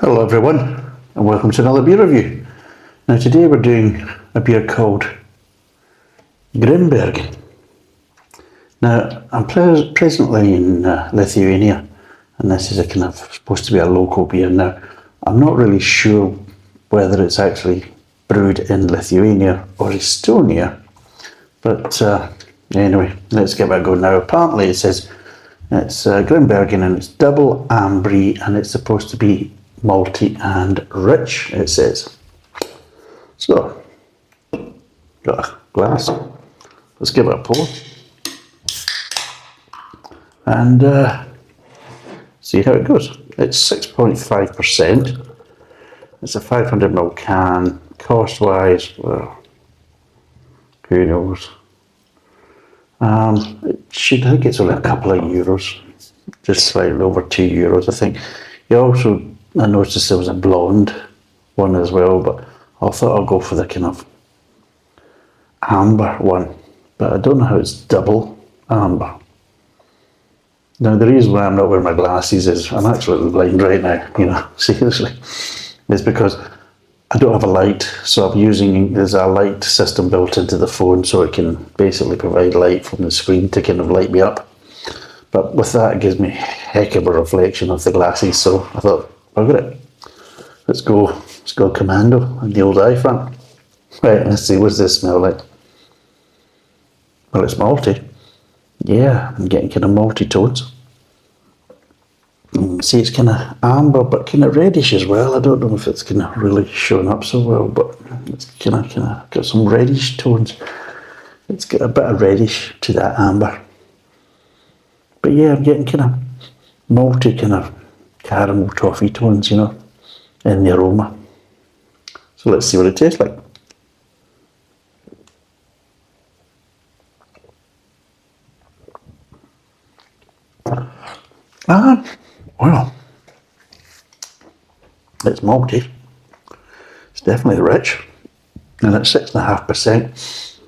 Hello everyone, and welcome to another beer review. Now today we're doing a beer called Grimbergen. Now I'm presently in Lithuania, and this is a kind of supposed to be a local beer. Now I'm not really sure whether it's actually brewed in Lithuania or Estonia, but anyway, let's get back going now. Apparently it says it's Grimbergen and it's double Ambrée, and it's supposed to be malty and rich, it says. So, got a glass. Let's give it a pour. And see how it goes. It's 6.5%. It's a 500ml can. Cost-wise, well, who knows. I think it's only a couple of euros. Just slightly over €2, I think. I noticed there was a blonde one as well, but I thought I'll go for the kind of amber one. But I don't know how it's double amber. Now the reason why I'm not wearing my glasses is I'm actually blind right now, seriously. It's because I don't have a light, so there's a light system built into the phone, so it can basically provide light from the screen to kind of light me up. But with that, it gives me a heck of a reflection of the glasses, so I thought, bugger it. Let's go commando on the old iPhone. Right, let's see, what's this smell like? Well, it's malty. Yeah, I'm getting kind of malty tones. See, it's kind of amber, but kind of reddish as well. I don't know if it's kind of really showing up so well, but it's kind of got some reddish tones. It's got a bit of reddish to that amber. But yeah, I'm getting kind of malty, kind of caramel toffee tones, in the aroma. So let's see what it tastes like. Well, it's malty. It's definitely rich, and it's 6.5%.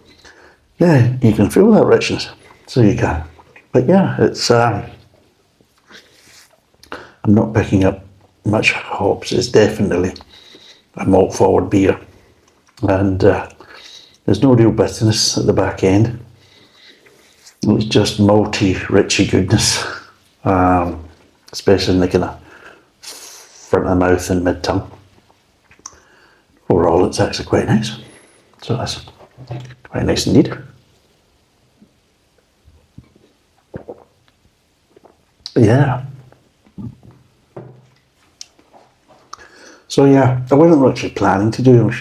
Yeah, you can feel that richness, so you can. But yeah, it's I'm not picking up much hops. It's definitely a malt forward beer, and there's no real bitterness at the back end. It's just malty, richy goodness, especially in the kind of front of the mouth and mid-tongue. Overall, it's actually quite nice. So that's quite nice indeed. Yeah. So yeah, I wasn't actually planning to do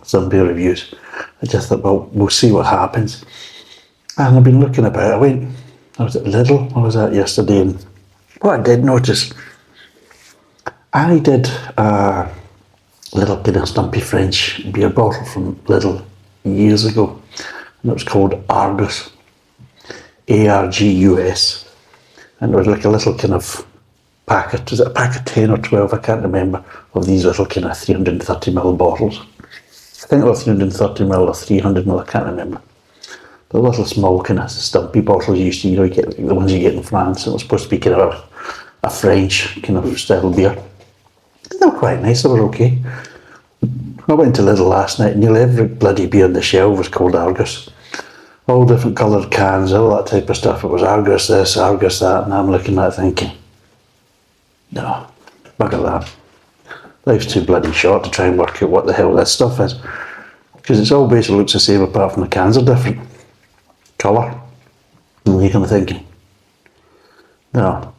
some beer reviews. I just thought, well, we'll see what happens. And I've been looking about. I was at Lidl, I was at yesterday, and what I did notice, I did a little kind of stumpy French beer bottle from Lidl years ago, and it was called Argus, Argus. And it was like a little kind of packet, was it a pack of 10 or 12, I can't remember, of these little kind of 330ml bottles. I think they were 330ml or 300ml, I can't remember. The little small kind of stumpy bottles you used to, get the ones you get in France. It was supposed to be kind of a French kind of style beer. They were quite nice, they were okay. I went to Lidl last night, and nearly every bloody beer on the shelf was called Argus. All different coloured cans, all that type of stuff. It was Argus this, Argus that, and I'm looking at it thinking, no, bugger that. Life's too bloody short to try and work out what the hell this stuff is. Because it's all basically looks the same apart from the cans are different colour. And you're kind of thinking, no.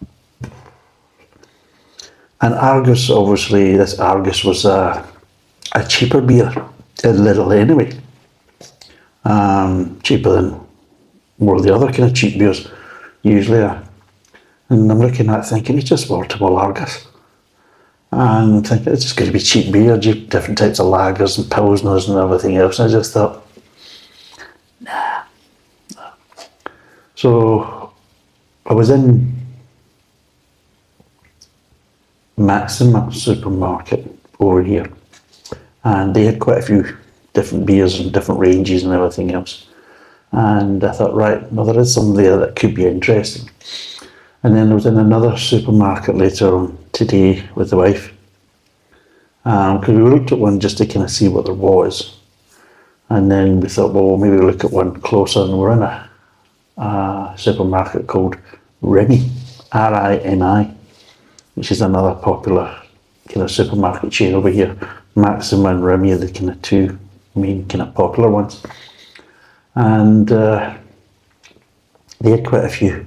And Argus, obviously, this Argus was a cheaper beer in Lidl anyway. Cheaper than more of the other kind of cheap beers usually are. And I'm looking at it thinking, it's just multiple Argus. And I'm thinking, it's just going to be cheap beer, different types of lagers and pilsners and everything else. And I just thought, nah. So I was in Maxima supermarket over here, and they had quite a few different beers and different ranges and everything else. And I thought, right, well, there is some there that could be interesting. And then I was in another supermarket later on today with the wife, Because we looked at one just to kind of see what there was. And then we thought, well, maybe we'll look at one closer, and we're in a supermarket called Rimi, Rimi, which is another popular kind of supermarket chain over here. Maxima and Rimi are the kind of two main kind of popular ones. And they had quite a few.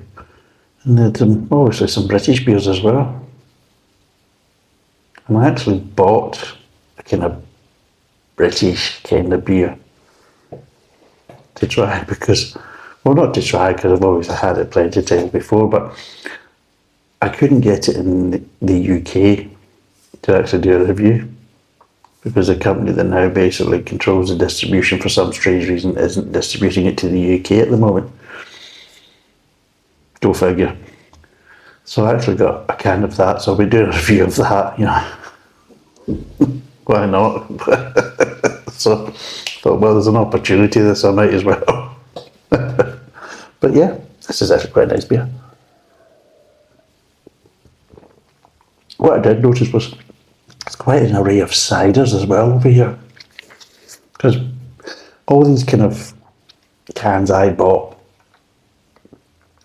And they had obviously some British beers as well. And I actually bought a kind of British kind of beer to try because, well, not to try because I've always had it plenty of times before, but I couldn't get it in the UK to actually do a review because the company that now basically controls the distribution for some strange reason isn't distributing it to the UK at the moment. Go figure. So I actually got a can of that, so I'll be doing a review of that, you know. Why not? So I thought, well, there's an opportunity this, I might as well. But yeah, this is actually quite a nice beer. What I did notice was there's quite an array of ciders as well over here. Because all these kind of cans I bought,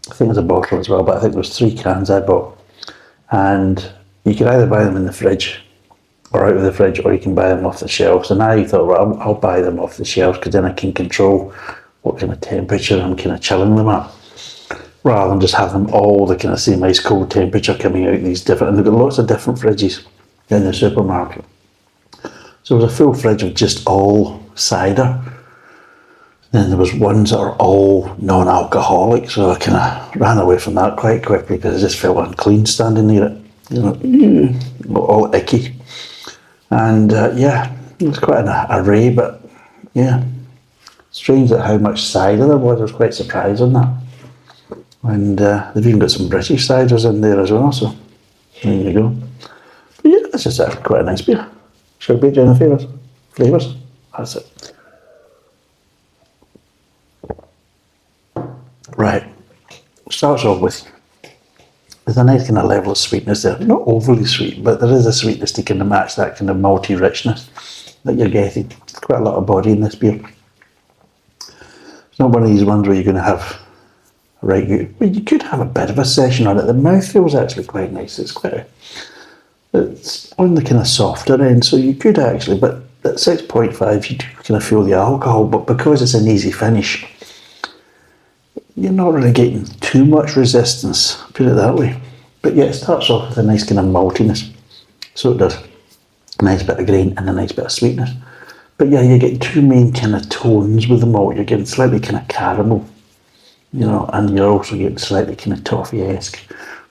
I think there's a bottle as well, but I think there's 3 cans I bought. And you can either buy them in the fridge or out of the fridge, or you can buy them off the shelves. And I thought, well, I'll buy them off the shelves because then I can control what kind of temperature I'm kind of chilling them at, rather than just have them all the kind of same ice cold temperature coming out these different. And they've got lots of different fridges in the supermarket. So there was a full fridge of just all cider. Then there was ones that are all non-alcoholic, so I kind of ran away from that quite quickly because I just felt unclean standing near it. You know, all icky. And yeah, it was quite an array, but yeah, strange at how much cider there was. I was quite surprised on that. And they've even got some British ciders in there as well, so there you go. But yeah, this is actually quite a nice beer. Shall we do any flavours? That's it. Right, starts off with, there's a nice kind of level of sweetness there. Not overly sweet, but there is a sweetness to kind of match that kind of malty richness that you're getting. There's quite a lot of body in this beer. It's not one of these ones where you're going to have, right, you could have a bit of a session on it. The mouthfeel is actually quite nice. It's on the kind of softer end, so you could actually, but at 6.5 you do kind of feel the alcohol, but because it's an easy finish, you're not really getting too much resistance, put it that way. But yeah, it starts off with a nice kind of maltiness. So it does. A nice bit of grain and a nice bit of sweetness. But yeah, you're getting 2 main kind of tones with the malt. You're getting slightly kind of caramel, you know, and you're also getting slightly kind of toffee-esque.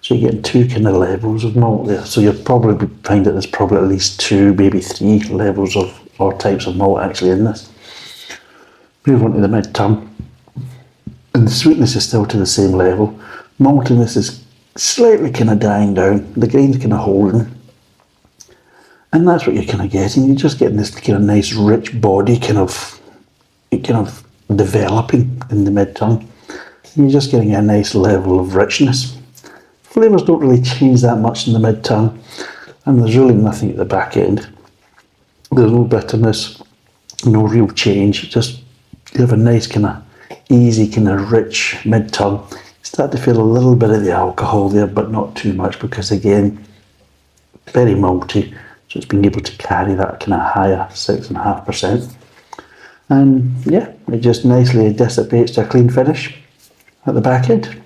So you're getting 2 kind of levels of malt there. So you'll probably find that there's probably at least 2, maybe 3 levels of, or types of malt actually in this. Move on to the mid-tongue. And the sweetness is still to the same level. Maltiness is slightly kind of dying down. The grain's kind of holding. And that's what you're kind of getting. You're just getting this kind of nice rich body kind of developing in the mid-tongue. You're just getting a nice level of richness. Flavours don't really change that much in the mid-tongue. And there's really nothing at the back end. There's no bitterness, no real change. Just you have a nice kind of easy, kind of rich mid-tongue. You start to feel a little bit of the alcohol there, but not too much because, again, very malty. So it's being able to carry that kind of higher 6.5%. And yeah, it just nicely dissipates to a clean finish at the back end.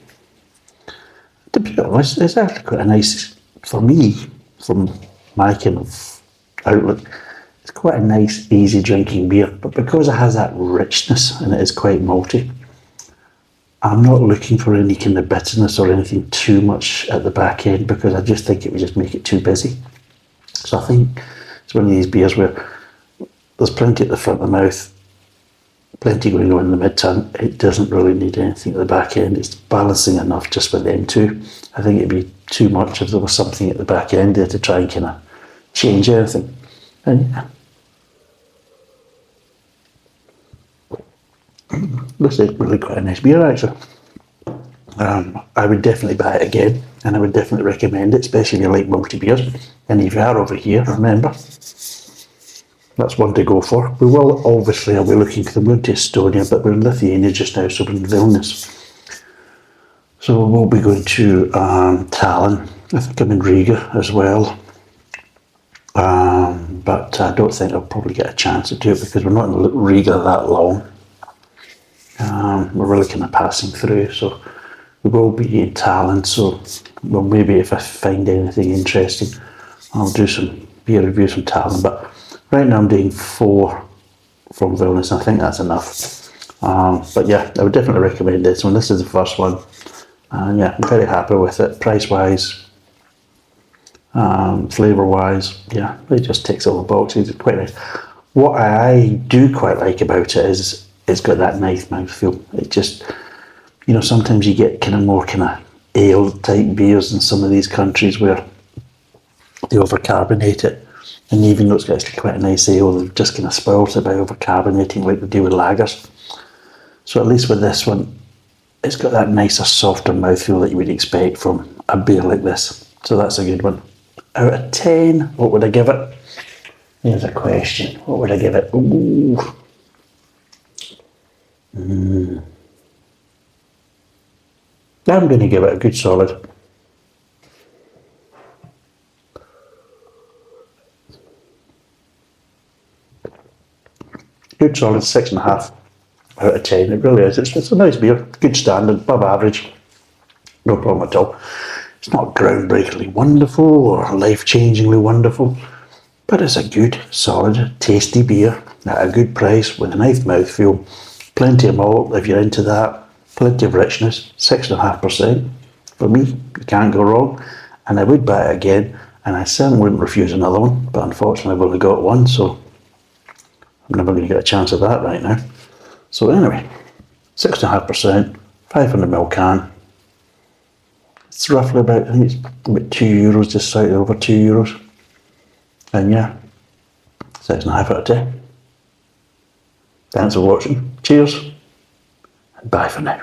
To be honest, it's actually quite a nice, for me, from my kind of outlook, it's quite a nice, easy drinking beer, but because it has that richness and it is quite malty, I'm not looking for any kind of bitterness or anything too much at the back end because I just think it would just make it too busy. So I think it's one of these beers where there's plenty at the front of the mouth, plenty going on in the mid-tongue. It doesn't really need anything at the back end. It's balancing enough just with them two. I think it'd be too much if there was something at the back end there to try and kind of change anything. And yeah. This is really quite a nice beer actually. I would definitely buy it again, and I would definitely recommend it, especially if you like multi beers. And if you are over here, remember, that's one to go for. We will obviously, I'll be looking, because I'm going to Estonia, but we're in Lithuania just now, so we're in Vilnius. So we'll be going to Tallinn. I think I'm in Riga as well. But I don't think I'll probably get a chance to do it because we're not in Riga that long. We're really kind of passing through, so we will be in Tallinn. So, well, maybe if I find anything interesting, I'll do some beer reviews from Tallinn. But right now I'm doing 4 from Vilnius, and I think that's enough. But yeah, I would definitely recommend this one. This is the first one, and yeah, I'm very happy with it. Price wise, flavour wise, yeah, it just ticks all the boxes. It's quite nice. What I do quite like about it is it's got that nice mouthfeel. It just, you know, sometimes you get kind of more kind of ale type beers in some of these countries where they overcarbonate it, and even though it's got actually quite a nice ale, they've just kind of spoilt it by overcarbonating like they do with lagers. So at least with this one, it's got that nicer, softer mouthfeel that you would expect from a beer like this. So that's a good one. Out of 10, what would I give it? Here's a question. What would I give it? Ooh. I'm going to give it a good solid. Good solid 6.5 out of 10. It really is. It's a nice beer. Good standard, above average. No problem at all. It's not groundbreakingly wonderful or life-changingly wonderful, but it's a good, solid, tasty beer at a good price with a nice mouthfeel. Plenty of malt if you're into that. Plenty of richness. 6.5%. For me, you can't go wrong. And I would buy it again, and I certainly wouldn't refuse another one, but unfortunately I've only got one, so I'm never going to get a chance of that right now. So anyway, 6.5%, 500ml can. It's roughly about, I think it's about €2, just slightly over €2. And yeah, 6.5 out of 10. Thanks for watching. Cheers, and bye for now.